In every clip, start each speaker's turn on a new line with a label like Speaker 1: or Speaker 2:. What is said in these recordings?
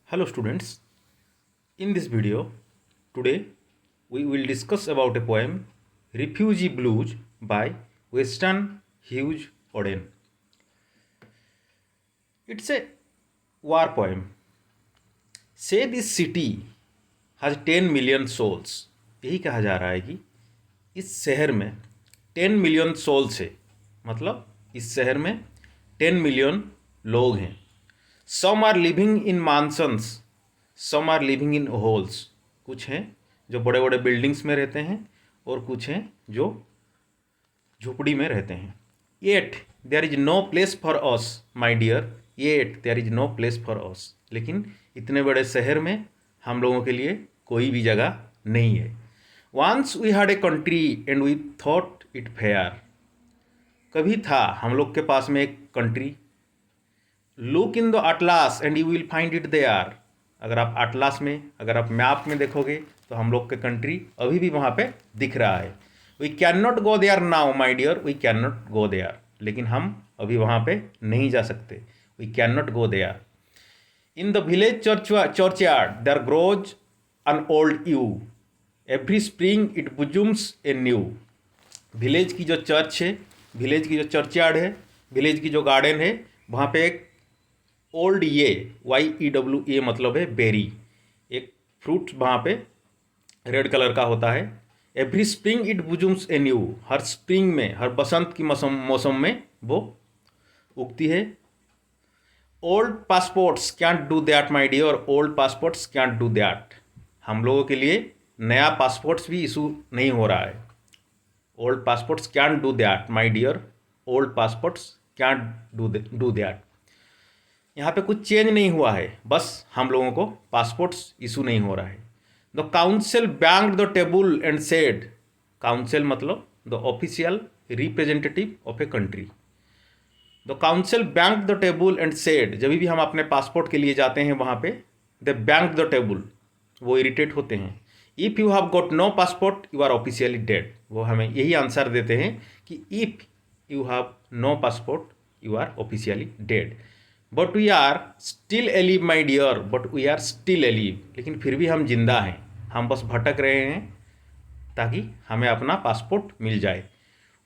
Speaker 1: Hello students, in this video today we will discuss about a poem Refugee Blues by Weston Hughes Oden. It's a war poem. Say this city has 10 million souls. यही कहा जा रहा है कि इस शहर में 10 million souls है, मतलब इस शहर में 10 मिलियन लोग हैं. Some are living in mansions, some are living in holes. कुछ हैं जो बड़े बड़े बिल्डिंग्स में रहते हैं और कुछ हैं जो झुपड़ी में रहते हैं. Yet there is no place for us my dear, yet there is no place for us. लेकिन इतने बड़े शहर में हम लोगों के लिए कोई भी जगह नहीं है. Once we had a country and we thought it fair. कभी था हम लोग के पास में एक country. Look in the atlas and you will find it there. अगर आप अटलास में, अगर आप मैप में देखोगे तो हम लोग के कंट्री अभी भी वहाँ पे दिख रहा है. We can not go there now my dear, we can not go there. लेकिन हम अभी वहाँ पे नहीं जा सकते. We can not go there. In the village churchyard there grows an old yew. Every spring it blossoms a new. Village की जो चर्च है, विलेज की जो चर्चयार्ड है, विलेज की जो गार्डन है, वहाँ पे एक ओल्ड YEWA मतलब है बेरी, एक फ्रूट वहाँ पे रेड कलर का होता है. Every spring it blossoms a new. हर स्प्रिंग में, हर बसंत की मौसम में वो उगती है. Old passports can't do that my dear, old passports can't do that. हम लोगों के लिए नया पासपोर्ट्स भी इशू नहीं हो रहा है. Old passports can't do that my dear, old passports can't do that. यहाँ पे कुछ चेंज नहीं हुआ है, बस हम लोगों को पासपोर्ट्स इशू नहीं हो रहा है. The council banked the table and said. Council मतलब the official representative of a country. The council bank the table and said. जब भी हम अपने पासपोर्ट के लिए जाते हैं वहाँ पे, द बैंक द टेबल, वो इरिटेट होते हैं. If you have got no passport you are officially dead. वो हमें यही आंसर देते हैं कि if you have no passport you are officially dead. But we are still alive my dear, but we are still alive. लेकिन फिर भी हम जिंदा हैं, हम बस भटक रहे हैं ताकि हमें अपना पासपोर्ट मिल जाए.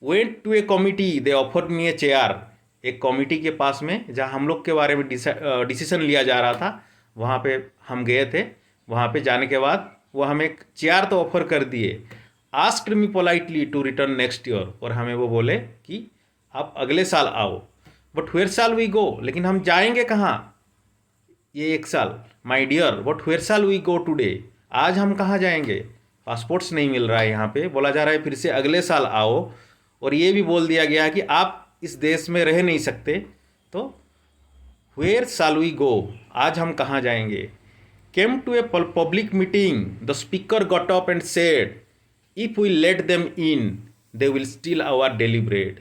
Speaker 1: Went to a committee they offered me a chair. एक कमिटी के पास में जहाँ हम लोग के बारे में डिसीजन लिया जा रहा था, वहाँ पे हम गए थे. वहाँ पे जाने के बाद वो हमें एक चेयर तो ऑफर कर दिए. Asked me politely to return next year. और हमें वो बोले कि आप अगले साल आओ. But where shall we go. लेकिन हम जाएंगे कहाँ ये एक साल. My dear but where shall we go today. आज हम कहाँ जाएंगे. पासपोर्ट्स नहीं मिल रहा है. यहाँ पे बोला जा रहा है फिर से अगले साल आओ. और ये भी बोल दिया गया है कि आप इस देश में रह नहीं सकते. तो वेयर शाल वी गो, आज हम कहाँ जाएंगे. Came to a public meeting the speaker got up and said if we let them in they will steal our daily bread.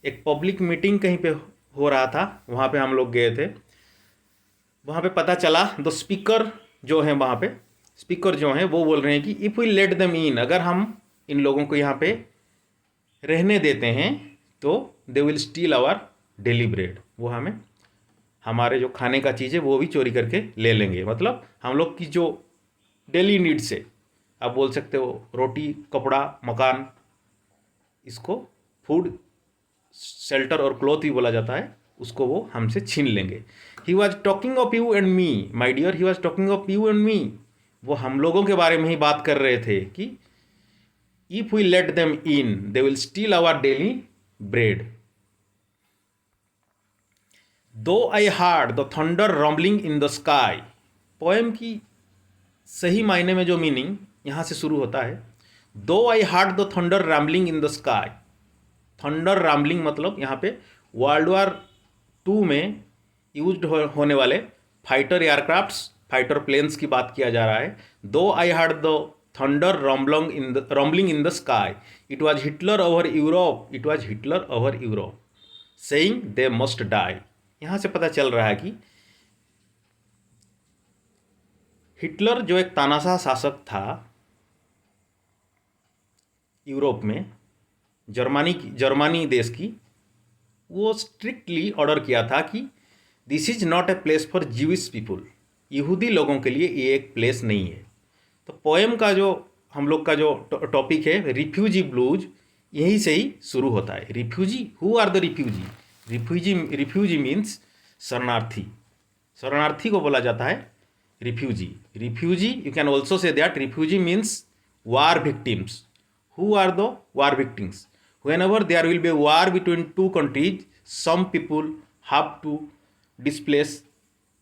Speaker 1: एक पब्लिक मीटिंग कहीं पे हो रहा था, वहाँ पे हम लोग गए थे. वहाँ पे पता चला द स्पीकर जो हैं, वहाँ पे स्पीकर जो हैं वो बोल रहे हैं कि if we let them in, अगर हम इन लोगों को यहाँ पे रहने देते हैं तो they will steal our daily bread. वो हमें हमारे जो खाने का चीज़ है वो भी चोरी करके ले लेंगे. मतलब हम लोग की जो डेली नीड्स है, आप बोल सकते हो रोटी, कपड़ा, मकान, इसको फूड, शेल्टर और क्लॉथ भी बोला जाता है, उसको वो हमसे छीन लेंगे. He was talking of you and me my dear, he was talking of you and me. वो हम लोगों के बारे में ही बात कर रहे थे कि if we let them in they will steal our daily bread. Though I heard the thunder rumbling in the sky. Poem की सही मायने में जो मीनिंग यहाँ से शुरू होता है, though I heard the thunder rambling in the sky. Thunder rambling मतलब यहाँ पे वर्ल्ड war II में यूज होने वाले फाइटर एयरक्राफ्ट्स, फाइटर प्लेन्स की बात किया जा रहा है. Though I heard the thunder rumbling in the sky, it was Hitler over Europe, it was Hitler over Europe saying they must die. यहाँ से पता चल रहा है कि हिटलर जो एक तानाशाह शासक था यूरोप में, जर्मनी देश की, वो स्ट्रिक्टली ऑर्डर किया था कि this is not a place for Jewish people. यहूदी लोगों के लिए ये एक प्लेस नहीं है। तो पोएम का जो हम लोग का जो टॉपिक है रिफ्यूजी ब्लूज, यहीं से ही शुरू होता है। Refugee, who are the refugee? Refugee means शरणार्थी। शरणार्थी को बोला जाता है refugee. Refugee, you can also say that refugee means war victims. Who are the war victims? Whenever there will be a war between two countries, some people have to displace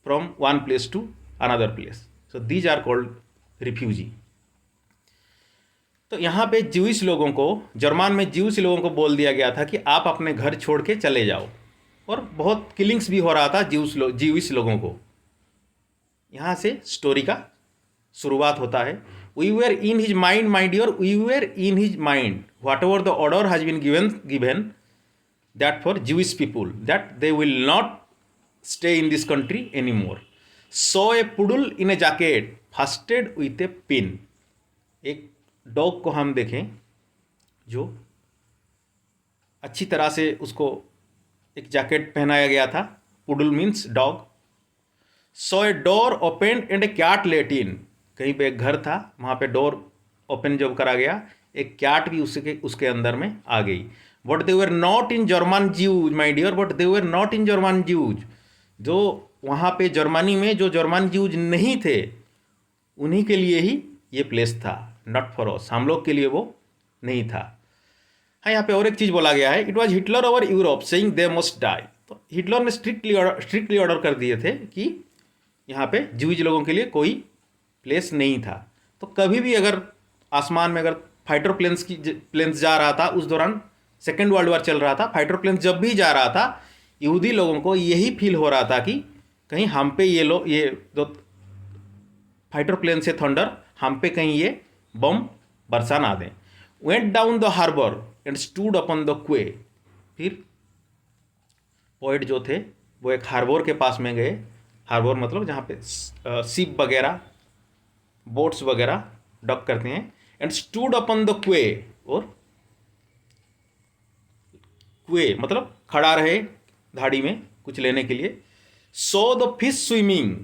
Speaker 1: from one place to another place. So these are called refugee. तो यहाँ पे Jewish लोगों को, German में Jewish लोगों को बोल दिया गया था कि आप अपने घर छोड़ के चले जाओ, और बहुत किलिंग्स भी हो रहा था ज्यूइश लोगों को। यहाँ से स्टोरी का शुरुआत होता है। We were in his mind, my dear, we were in his mind. Whatever the order has been given that for Jewish people, that they will not stay in this country anymore. Saw a poodle in a jacket, fastened with a pin. एक dog को हम देखें जो अच्छी तरह से उसको एक जैकेट पहनाया गया था। Poodle means dog. So a door open and a cat let in. कहीं पे एक घर था, वहाँ पे डोर ओपन जब करा गया, एक कैट भी उसके अंदर में आ गई। But they were not in German Jews my dear, but they were not in German Jews. जो वहाँ पे जर्मनी में जो जर्मन ज्यूज नहीं थे, उन्हीं के लिए ही ये प्लेस था, नॉट फॉर अस, हम लोग के लिए वो नहीं था। हाँ, यहाँ पे और एक चीज़ बोला गया है, it was Hitler over Europe saying they must die. तो हिटलर ने स्ट्रिक्टली ऑर्डर कर दिए थे कि यहाँ पे ज्यूज लोगों के लिए कोई प्लेस नहीं था। तो कभी भी अगर आसमान में अगर फाइटर प्लेन्स जा रहा था, उस दौरान सेकेंड वर्ल्ड वॉर चल रहा था, फाइटर प्लेन्स जब भी जा रहा था, यहूदी लोगों को यही फील हो रहा था कि कहीं हम पे ये जो फाइटर प्लेन से थंडर, हम पे कहीं ये बम बरसा ना दें। Went down the harbour and stood upon the quay. फिर पोएट जो थे वो एक हार्बर के पास में गए। हार्बर मतलब जहाँ पे शिप वगैरह, बोट्स वगैरह डॉक करते हैं। एंड स्टूड अपॉन द क्वे, और क्वे मतलब खड़ा रहे धाड़ी में कुछ लेने के लिए। सो द फिश स्विमिंग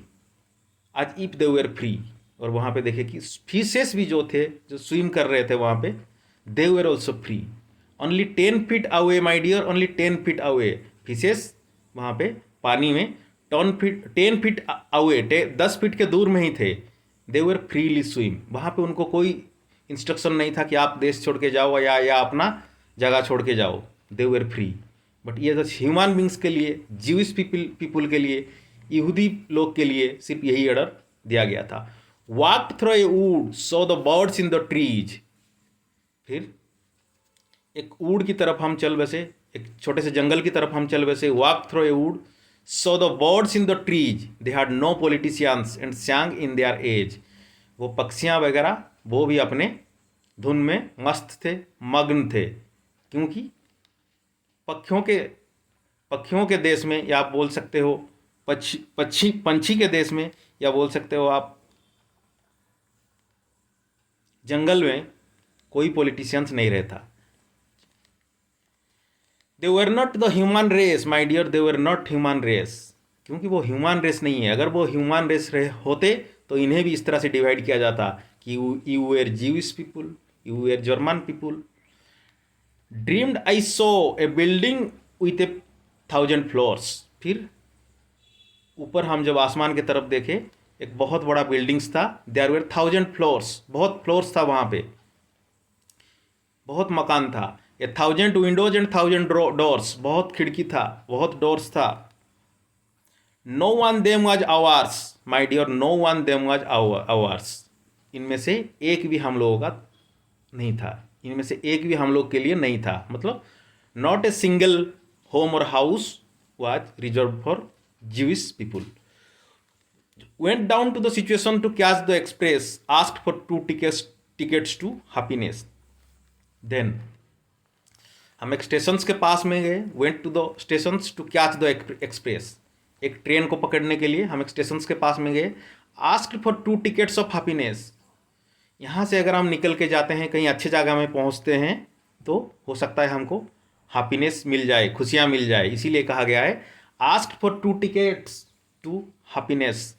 Speaker 1: आज इफ दे वर फ्री। और वहाँ पे देखे कि फिशेस भी जो थे, जो स्विम कर रहे थे वहाँ पे, they were also free. Only 10 feet away my dear, only 10 feet away. Fishes वहाँ पे पानी में 10 फीट अवे, 10 फीट के दूर में ही थे। दे वर फ्रीली स्विम। वहाँ पे उनको कोई इंस्ट्रक्शन नहीं था कि आप देश छोड़ के जाओ या अपना जगह छोड़ के जाओ। दे वर फ्री। बट ये तो ह्यूमन बींग्स के लिए, ज्यूइश पीपुल के लिए, यहूदी लोग के लिए सिर्फ यही ऑर्डर दिया गया था। Walk through a wood, so the birds in the trees. फिर एक वुड की तरफ हम चल बसे, एक छोटे से जंगल की तरफ हम चल बसे। Walk through a wood, so the birds in the trees, they had no politicians and sang in their ease. वो पक्षियाँ वगैरह वो भी अपने धुन में मस्त थे, मग्न थे, क्योंकि पक्षियों के देश में, या आप बोल सकते हो पंछी के देश में, या बोल सकते हो आप जंगल में कोई पॉलिटिशियंस नहीं रहता। They were not the human race my dear, they were not human race. क्योंकि वो ह्यूमन रेस नहीं है। अगर वो ह्यूमन रेस होते तो इन्हें भी इस तरह से डिवाइड किया जाता कि you were Jewish people, you were German people. Dreamed I saw a building with 1000 floors. फिर ऊपर हम जब आसमान की तरफ देखे, एक बहुत बड़ा बिल्डिंग्स था। देयर वर 1000 फ्लोर्स, बहुत फ्लोर्स था वहाँ पे, बहुत मकान था। 1000 विंडोज एंड 1000 डोर्स, बहुत खिड़की था, बहुत डोर्स था। No one them was ours my dear, no one them was ours. इनमें से एक भी हम लोगों का नहीं था, इनमें से एक भी हम लोग के लिए नहीं था। मतलब नॉट ए सिंगल होम और house was reserve for Jewish people. Went down to the situation to catch the express, asked for 2 tickets to happiness. Then हम एक स्टेशन के पास में गए। Went to the station to catch the express. एक train को पकड़ने के लिए हम एक स्टेशन के पास में गए। Asked for 2 tickets of happiness. यहाँ से अगर हम निकल के जाते हैं, कहीं अच्छी जगह में पहुँचते हैं, तो हो सकता है हमको हैप्पीनेस मिल जाए, खुशियाँ मिल जाए। इसीलिए कहा गया है asked for 2 tickets to happiness.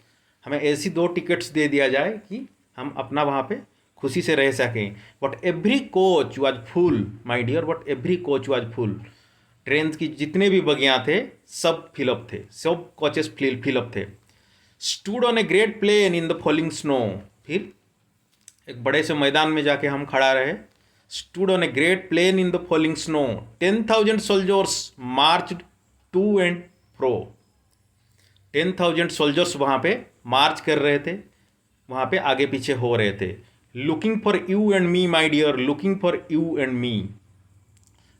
Speaker 1: हमें ऐसी 2 टिकट्स दे दिया जाए कि हम अपना वहाँ पे खुशी से रह सकें। But every coach was full my dear, but every coach was full. Train की जितने भी बगियाँ थे सब फिलअप थे, सब कोचेस फिलअप थे। Stood on a great plain in the falling snow, फिर एक बड़े से मैदान में जाके हम खड़ा रहे। Stood on a great plain in the falling snow, 10,000 soldiers March two and fro. 10,000 soldiers वहाँ पे मार्च कर रहे थे, वहाँ पे आगे पीछे हो रहे थे। Looking for you and me my dear, looking for you and me.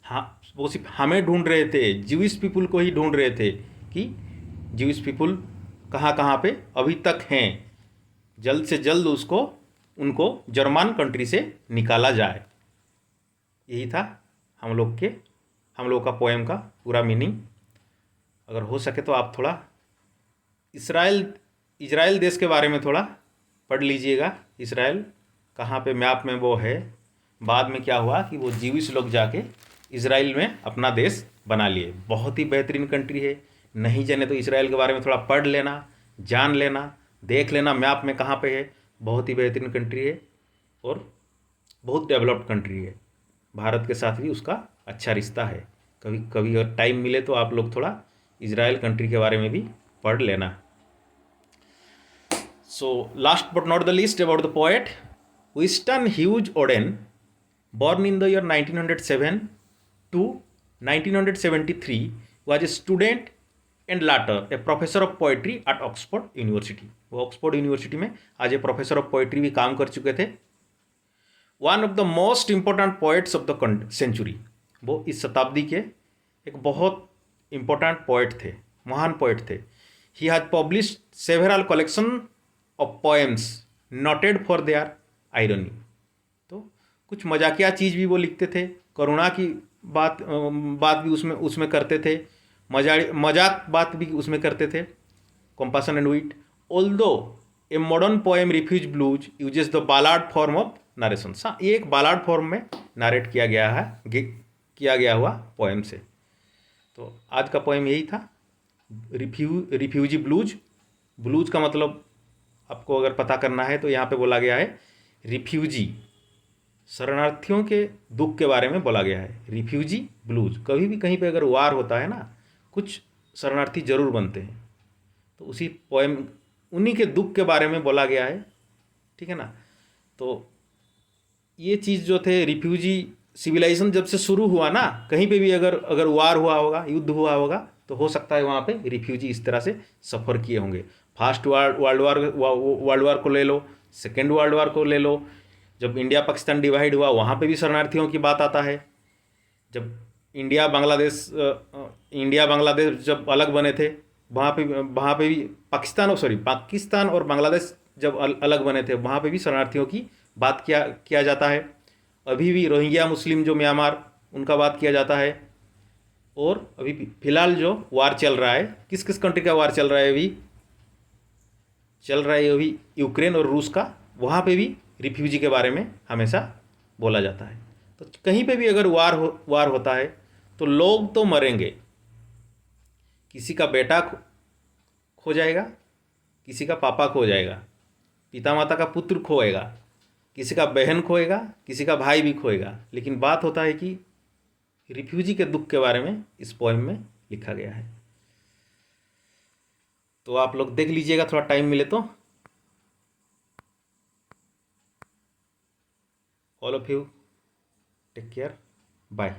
Speaker 1: हाँ, वो सिर्फ हमें ढूंढ रहे थे, ज्यूइश पीपुल को ही ढूंढ रहे थे कि ज्यूइश पीपुल कहाँ कहाँ पे अभी तक हैं, जल्द से जल्द उसको उनको जर्मन कंट्री से निकाला जाए। यही था हम लोग का पोएम का पूरा मीनिंग। अगर हो सके तो आप थोड़ा इजराइल देश के बारे में थोड़ा पढ़ लीजिएगा। इजराइल कहाँ पे मैप में वो है, बाद में क्या हुआ कि वो जीविश लोग जाके इजराइल में अपना देश बना लिए। बहुत ही बेहतरीन कंट्री है। नहीं जाने तो इजराइल के बारे में थोड़ा पढ़ लेना, जान लेना, देख लेना मैप में कहाँ पे है। बहुत ही बेहतरीन कंट्री है और बहुत डेवलप्ड कंट्री है। भारत के साथ भी उसका अच्छा रिश्ता है। कभी कभी अगर टाइम मिले तो आप लोग थोड़ा इजराइल कंट्री के बारे में भी पढ़ लेना। So, last but not the least, about the poet Winston Hughes Oden, born in the year 1907 to 1973, was a student and later a professor of poetry at Oxford University. वो Oxford university में आज ए professor of poetry भी काम कर चुके थे। One of the most important poets of the century, वो इस शताब्दी के एक बहुत इंपॉर्टेंट पोइट थे, महान पोइट थे। He has published several collection of poems noted for their irony. तो कुछ मजाकिया चीज़ भी वो लिखते थे, करुणा की बात भी उसमें करते थे, मजाक बात भी उसमें करते थे, compassion and wit. Although a modern poem refugee blues uses the ballad form of narration. हाँ, ये एक बालार्ड फॉर्म में नरेट किया गया हुआ पोएम से। तो आज का पोएम यही था, रिफ्यूजी ब्लूज। ब्लूज का मतलब आपको अगर पता करना है तो यहाँ पे बोला गया है रिफ्यूजी, शरणार्थियों के दुख के बारे में बोला गया है, रिफ्यूजी ब्लूज। कभी भी कहीं पे अगर वार होता है ना, कुछ शरणार्थी जरूर बनते हैं, तो उसी पोएम उन्हीं के दुख के बारे में बोला गया है, ठीक है ना। तो ये चीज़ जो थे रिफ्यूजी सिविलाइजेशन जब से शुरू हुआ ना, कहीं पे भी अगर वार हुआ होगा, युद्ध हुआ होगा, तो हो सकता है वहाँ पे रिफ्यूजी इस तरह से सफ़र किए होंगे। फर्स्ट वर्ल्ड वार को ले लो, सेकेंड वर्ल्ड वार को ले लो, जब इंडिया पाकिस्तान डिवाइड हुआ वहाँ पे भी शरणार्थियों की बात आता है। जब इंडिया बांग्लादेश जब अलग बने थे, वहाँ पे भी पाकिस्तान और बांग्लादेश जब अलग बने थे, वहाँ पे भी शरणार्थियों की बात किया जाता है। अभी भी रोहिंग्या मुस्लिम जो म्यांमार, उनका बात किया जाता है। और अभी फिलहाल जो वार चल रहा है, किस किस कंट्री का वार चल रहा है अभी यूक्रेन और रूस का, वहाँ पे भी रिफ्यूजी के बारे में हमेशा बोला जाता है। तो कहीं पे भी अगर वार होता है तो लोग तो मरेंगे, किसी का बेटा खो जाएगा, किसी का पापा खो जाएगा, पिता माता का पुत्र खोएगा, किसी का बहन खोएगा, किसी का भाई भी खोएगा। लेकिन बात होता है कि रिफ्यूजी के दुख के बारे में इस पोएम में लिखा गया है। तो आप लोग देख लीजिएगा थोड़ा टाइम मिले तो। All of you take care, bye.